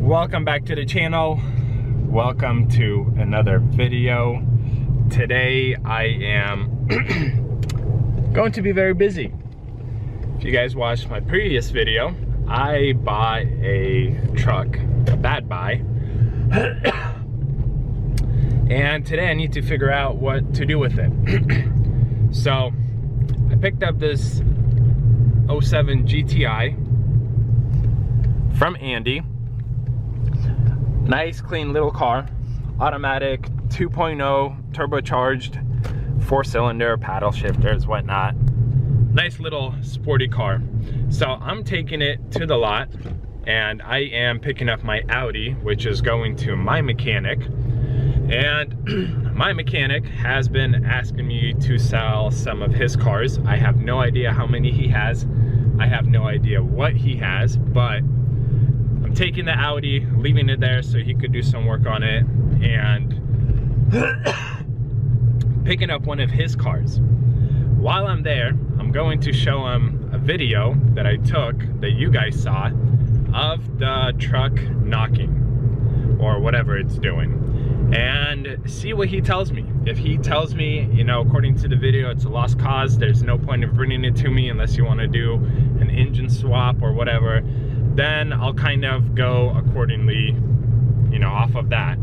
Welcome back to the channel. Welcome to another video. Today I am going to be very busy. If you guys watched my previous video, I bought a truck, a bad buy. And today I need to figure out what to do with it. So I picked up this 07 GTI from Andy. Nice clean little car, automatic 2.0 turbocharged, 4-cylinder, paddle shifters, whatnot. Nice little sporty car. So I'm taking it to the lot and I am picking up my Audi, which is going to my mechanic. And my mechanic has been asking me to sell some of his cars. I have no idea how many he has. I have no idea what he has, but I'm taking the Audi, leaving it there so he could do some work on it, and picking up one of his cars. While I'm there, I'm going to show him a video that I took, that you guys saw, of the truck knocking, or whatever it's doing, and see what he tells me. If he tells me, you know, according to the video, it's a lost cause, there's no point of bringing it to me unless you want to do an engine swap or whatever, then I'll kind of go accordingly, you know, off of that.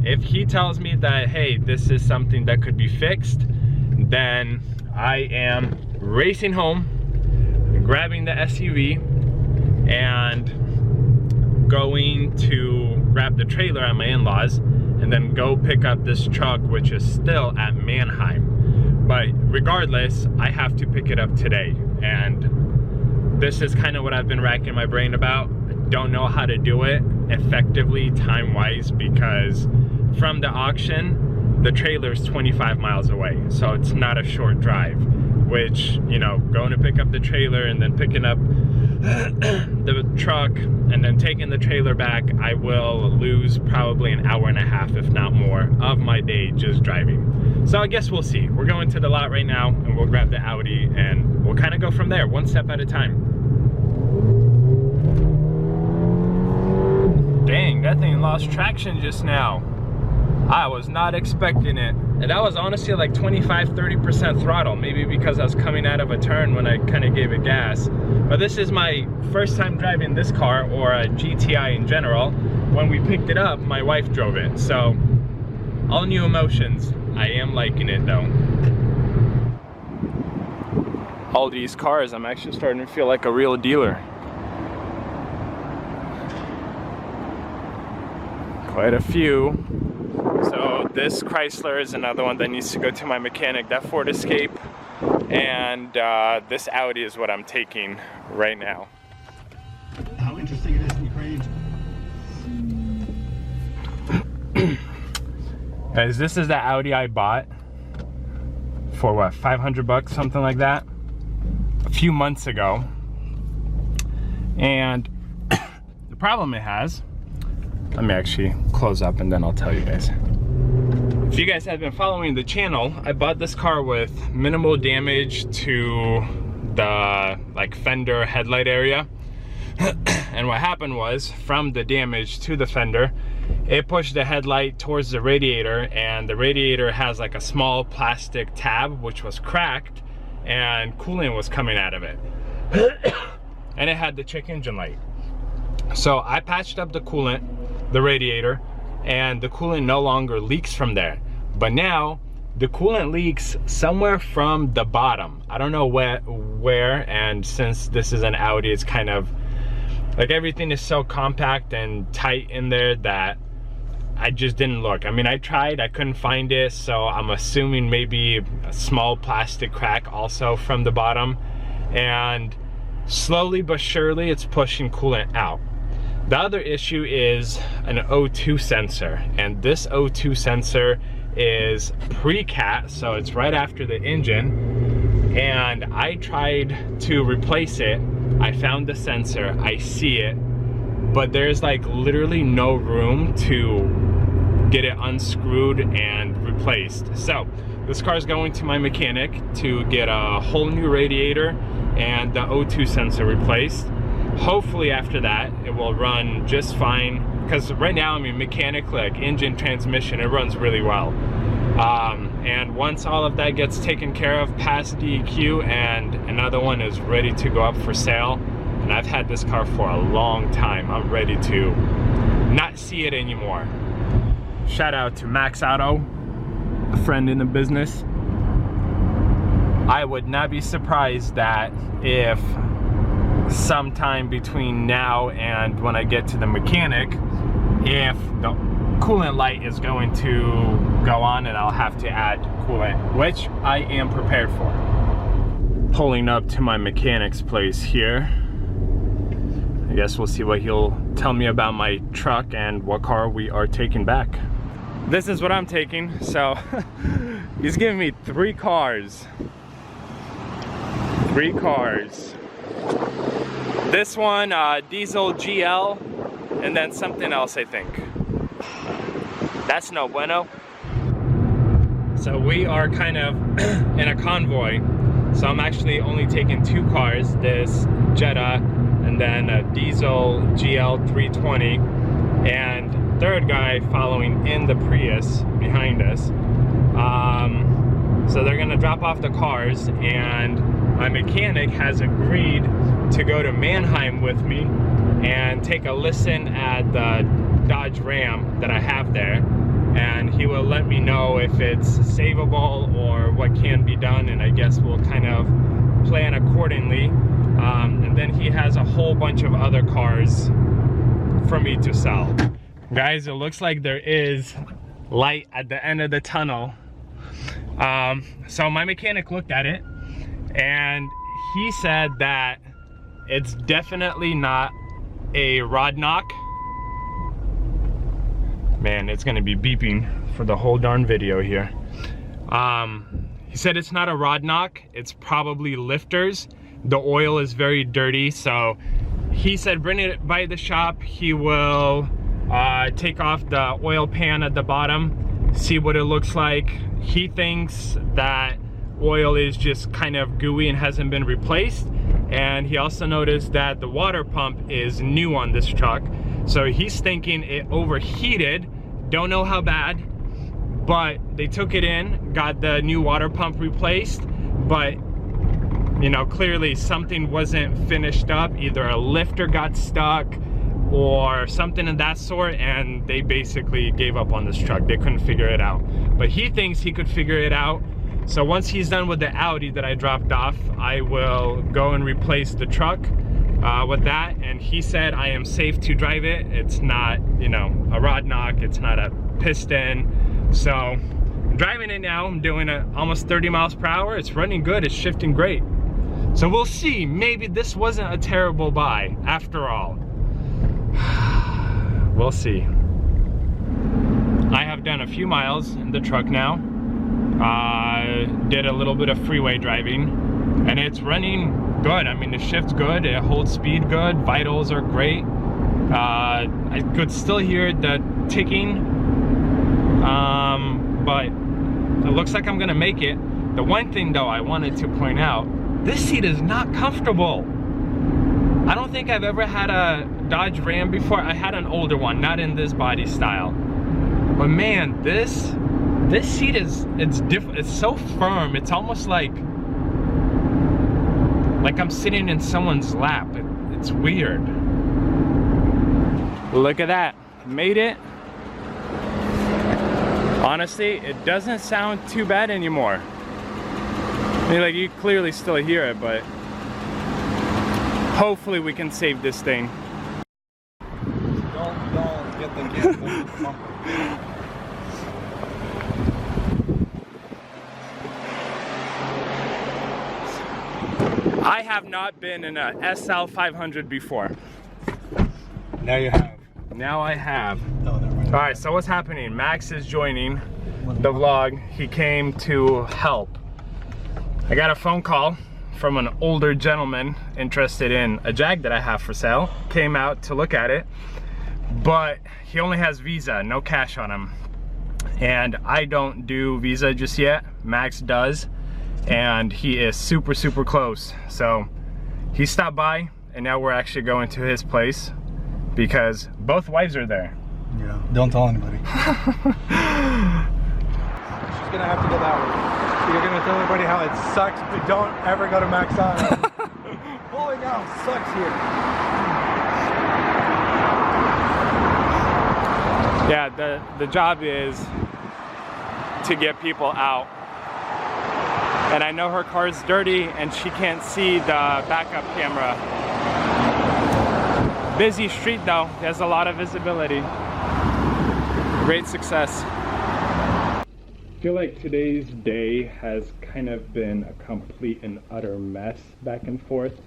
If he tells me that, hey, this is something that could be fixed, then I am racing home, grabbing the SUV, and going to grab the trailer at my in-laws, and then go pick up this truck, which is still at Mannheim. But regardless, I have to pick it up today, and this is kind of what I've been racking my brain about. I don't know how to do it effectively, time-wise, because from the auction, the trailer is 25 miles away, so it's not a short drive, which, you know, going to pick up the trailer and then picking up the truck and then taking the trailer back, I will lose probably an hour and a half, if not more, of my day just driving. So I guess we'll see. We're going to the lot right now and we'll grab the Audi and we'll kind of go from there, one step at a time. Dang, that thing lost traction just now. I was not expecting it. And that was honestly like 25-30% throttle, maybe because I was coming out of a turn when I kind of gave it gas. But this is my first time driving this car, or a GTI in general. When we picked it up, my wife drove it, so all new emotions. I am liking it though. All these cars, I'm actually starting to feel like a real dealer. Quite a few. So this Chrysler is another one that needs to go to my mechanic, that Ford Escape, and this Audi is what I'm taking right now. How interesting it is in Ukraine. Guys, this is the Audi I bought for what, 500 bucks, something like that, a few months ago. And the problem it has, let me actually close up and then I'll tell you guys. If you guys have been following the channel, I bought this car with minimal damage to the like fender headlight area. And what happened was, from the damage to the fender, it pushed the headlight towards the radiator, and the radiator has like a small plastic tab which was cracked and coolant was coming out of it. And it had the check engine light. So I patched up the coolant, the radiator, and the coolant no longer leaks from there. But now the coolant leaks somewhere from the bottom. I don't know where, and since this is an Audi, it's kind of like everything is so compact and tight in there that I just didn't look. I mean, I tried, I couldn't find it, so I'm assuming maybe a small plastic crack also from the bottom, and slowly but surely it's pushing coolant out. The other issue is an O2 sensor, and this O2 sensor is pre-cat, so it's right after the engine, and I tried to replace it. I found the sensor, I see it, but there's like literally no room to get it unscrewed and replaced. So this car is going to my mechanic to get a whole new radiator and the O2 sensor replaced. hopefully after that it will run just fine, because right now, I mean, mechanic, like engine, transmission, it runs really well. And once all of that gets taken care of past DEQ, and another one is ready to go up for sale, and I've had this car for a long time, I'm ready to not see it anymore. Shout out to Max Auto, a friend in the business. I would not be surprised that if sometime between now and when I get to the mechanic, if the coolant light is going to go on and I'll have to add coolant, which I am prepared for. Pulling up to my mechanic's place here. I guess we'll see what he'll tell me about my truck and what car we are taking back. This is what I'm taking, so he's giving me 3 cars. 3 cars. This one, diesel GL, and then something else, I think. That's no bueno. So we are kind of in a convoy. So I'm actually only taking 2 cars, this Jetta and then a diesel GL 320, and third guy following in the Prius behind us. So they're gonna drop off the cars, and my mechanic has agreed to go to Mannheim with me and take a listen at the Dodge Ram that I have there, and he will let me know if it's savable or what can be done, and I guess we'll kind of plan accordingly. And then he has a whole bunch of other cars for me to sell. Guys, it looks like there is light at the end of the tunnel. So my mechanic looked at it, and he said that it's definitely not a rod knock. Man, it's gonna be beeping for the whole darn video here. He said it's not a rod knock, it's probably lifters. The oil is very dirty, so he said bring it by the shop. He will take off the oil pan at the bottom, see what it looks like. He thinks that oil is just kind of gooey and hasn't been replaced, and he also noticed that the water pump is new on this truck, so he's thinking it overheated. Don't know how bad, but they took it in, got the new water pump replaced, but you know, clearly something wasn't finished up. Either a lifter got stuck or something of that sort, and they basically gave up on this truck. They couldn't figure it out, but he thinks he could figure it out. So once he's done with the Audi that I dropped off, I will go and replace the truck with that, and he said I am safe to drive it. It's not, you know, a rod knock, it's not a piston. So I'm driving it now. I'm doing almost 30 miles per hour. It's running good, it's shifting great. So we'll see, maybe this wasn't a terrible buy after all. We'll see. I have done a few miles in the truck now. Did a little bit of freeway driving, and it's running good. I mean, it shifts good, it holds speed good, vitals are great. I could still hear the ticking, but it looks like I'm gonna make it. The one thing though I wanted to point out, this seat is not comfortable. I don't think I've ever had a Dodge Ram before. I had an older one, not in this body style. But man, this seat it's different. It's so firm. It's almost like I'm sitting in someone's lap. It's weird. Look at that. Made it. Honestly, it doesn't sound too bad anymore. I mean, like, you clearly still hear it, but hopefully we can save this thing. Don't get the I have not been in a SL 500 before. Now you have. Now I have. Oh, never mind. All right, so what's happening? Max is joining the vlog. He came to help. I got a phone call from an older gentleman interested in a Jag that I have for sale. Came out to look at it, but he only has Visa, no cash on him. And I don't do Visa just yet. Max does, and he is super close. So he stopped by and now we're actually going to his place because both wives are there. Yeah. Don't tell anybody. She's gonna have to go that way. You're gonna tell everybody how it sucks, but don't ever go to McDonald's. Holy cow, sucks here. Yeah, the job is to get people out. And I know her car's dirty and she can't see the backup camera. Busy street though, there's a lot of visibility. Great success. I feel like today's day has kind of been a complete and utter mess back and forth.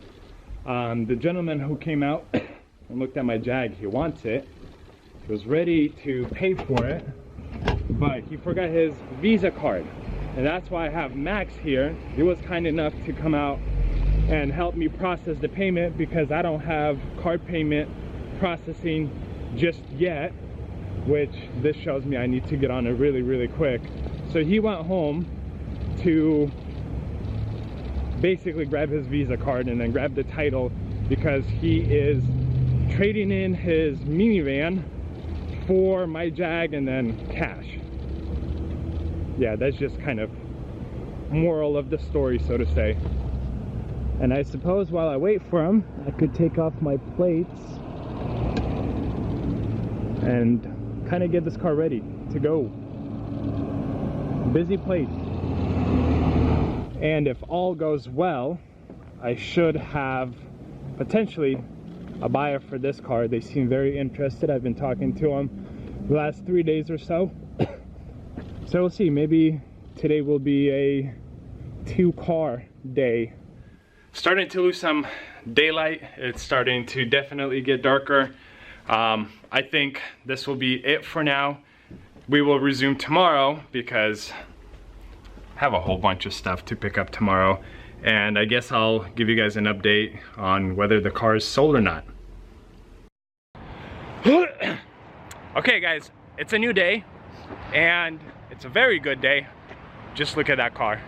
The gentleman who came out and looked at my Jag, he wants it. He was ready to pay for it, but he forgot his Visa card. And that's why I have Max here. He was kind enough to come out and help me process the payment because I don't have card payment processing just yet, which this shows me I need to get on it really, really quick. So he went home to basically grab his Visa card and then grab the title because he is trading in his minivan for my Jag and then cash. Yeah, that's just kind of moral of the story, so to say. And I suppose while I wait for him, I could take off my plates and kind of get this car ready to go. Busy place. And if all goes well, I should have potentially a buyer for this car. They seem very interested. I've been talking to them the last 3 days or so. So we'll see, maybe today will be a 2-car day. Starting to lose some daylight. It's starting to definitely get darker. I think this will be it for now. We will resume tomorrow because I have a whole bunch of stuff to pick up tomorrow. And I guess I'll give you guys an update on whether the car is sold or not. Okay guys, it's a new day. And it's a very good day. Just look at that car.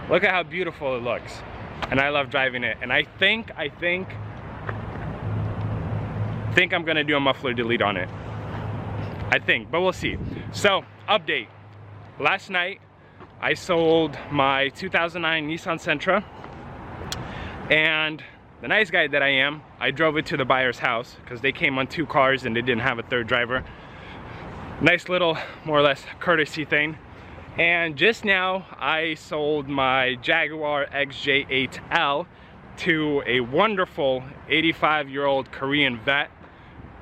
Look at how beautiful it looks. And I love driving it. And I think I'm gonna do a muffler delete on it. I think, but we'll see. So, update. Last night, I sold my 2009 Nissan Sentra. And the nice guy that I am, I drove it to the buyer's house because they came on 2 cars and they didn't have a 3rd driver. Nice little, more or less, courtesy thing. And just now, I sold my Jaguar XJ8L to a wonderful 85-year-old Korean vet.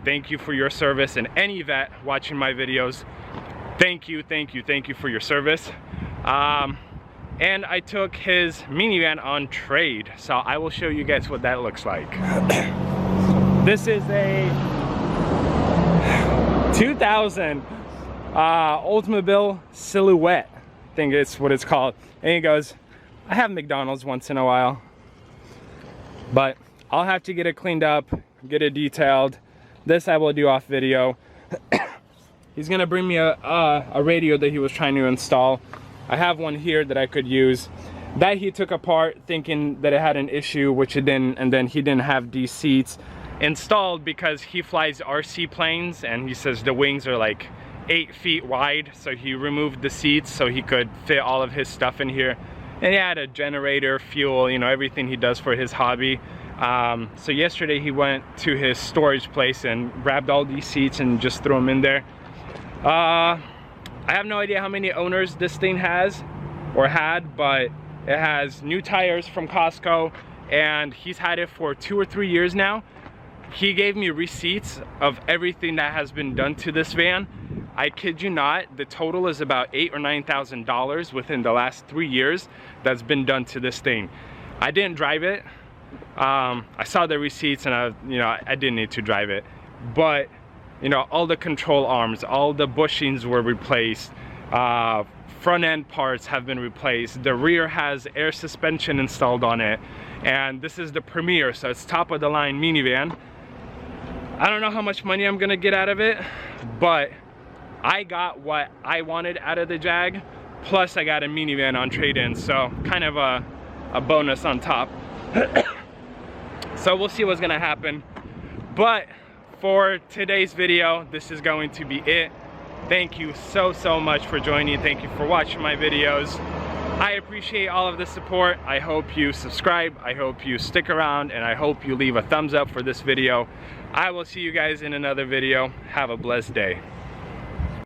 Thank you for your service, and any vet watching my videos, thank you for your service. And I took his minivan on trade, so I will show you guys what that looks like. This is a 2000 Oldsmobile Silhouette, I think it's what it's called. And he goes, I have McDonald's once in a while, but I'll have to get it cleaned up, get it detailed. This I will do off video. He's gonna bring me a radio that he was trying to install. I have one here that I could use. That he took apart thinking that it had an issue, which it didn't, and then he didn't have these seats installed because he flies RC planes and he says the wings are like 8 feet wide, so he removed the seats so he could fit all of his stuff in here. And he had a generator, fuel, you know, everything he does for his hobby. So yesterday he went to his storage place and grabbed all these seats and just threw them in there. I have no idea how many owners this thing has or had, but it has new tires from Costco and he's had it for 2 or 3 years now. He gave me receipts of everything that has been done to this van. I kid you not, the total is about $8,000 or $9,000 within the last 3 years that's been done to this thing. I didn't drive it. I saw the receipts and I didn't need to drive it. But all the control arms, all the bushings were replaced. Front end parts have been replaced. The rear has air suspension installed on it. And this is the Premier, so it's top of the line minivan. I don't know how much money I'm gonna get out of it, but I got what I wanted out of the Jag, plus I got a minivan on trade-in, so kind of a bonus on top. So we'll see what's gonna happen. But for today's video, this is going to be it. Thank you so much for joining. Thank you for watching my videos. I appreciate all of the support. I hope you subscribe, I hope you stick around, and I hope you leave a thumbs up for this video. I will see you guys in another video. Have a blessed day.